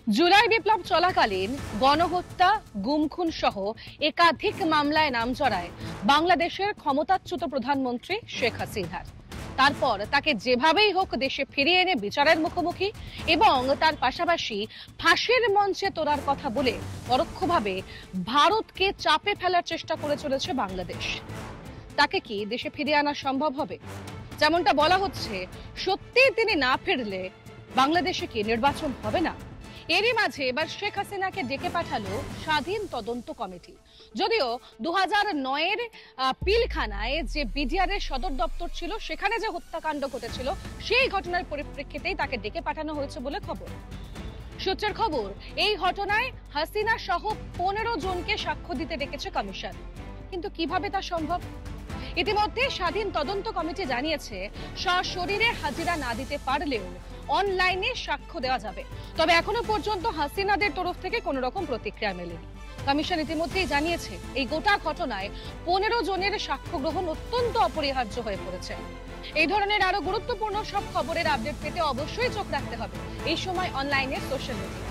জুলাই বিপ্লব চলাকালীন গণহত্যা, গুম-খুন সহ একাধিক মামলায় নাম জড়ায় বাংলাদেশের ক্ষমতাচ্যুত প্রধানমন্ত্রী শেখ হাসিনার। তারপর তাকে যেভাবেই হোক দেশে ফিরিয়ে এনে বিচারের মুখোমুখি এবং তার পাশাপাশি ফাঁসির মঞ্চে তোলার কথা বলে পরোক্ষভাবে ভারতকে চাপে ফেলার চেষ্টা করে চলেছে বাংলাদেশ। তাকে কি দেশে ফিরিয়ে আনা সম্ভব হবে? যেমনটা বলা হচ্ছে, সত্যি তিনি না ফিরলে বাংলাদেশে কি নির্বাচন হবে না? এরই মাঝে এবার শেখ হাসিনাকে ডেকে পাঠালো স্বাধীন তদন্ত কমিটি। যদিও 2009-এর পিলখানায় যে বিডিআরের সদর দপ্তর ছিল, সেখানে যে হত্যাকাণ্ড ঘটেছিল, সেই ঘটনার পরিপ্রেক্ষিতেই তাকে ডেকে পাঠানো হয়েছে বলে খবর। সূত্রের খবর, এই ঘটনায় হাসিনা সহ 15 জনকে সাক্ষ্য দিতে ডেকেছে কমিশন। কিন্তু কিভাবে তা সম্ভব? ইতিমধ্যে স্বাধীন তদন্ত কমিটি জানিয়েছে, সশরীরে হাজিরা না দিতে পারলেও অনলাইনে সাক্ষ্য দেওয়া যাবে। তবে এখনো পর্যন্ত হাসিনাদের তরফ থেকে কোনো রকম প্রতিক্রিয়া মেলেনি। কমিশন ইতিমধ্যেই জানিয়েছে, এই গোটা ঘটনায় 15 জনের সাক্ষ্য গ্রহণ অত্যন্ত অপরিহার্য হয়ে পড়েছে। এই ধরনের আরো গুরুত্বপূর্ণ সব খবরের আপডেট পেতে অবশ্যই চোখ রাখতে হবে এই সময় অনলাইনে সোশ্যাল মিডিয়া।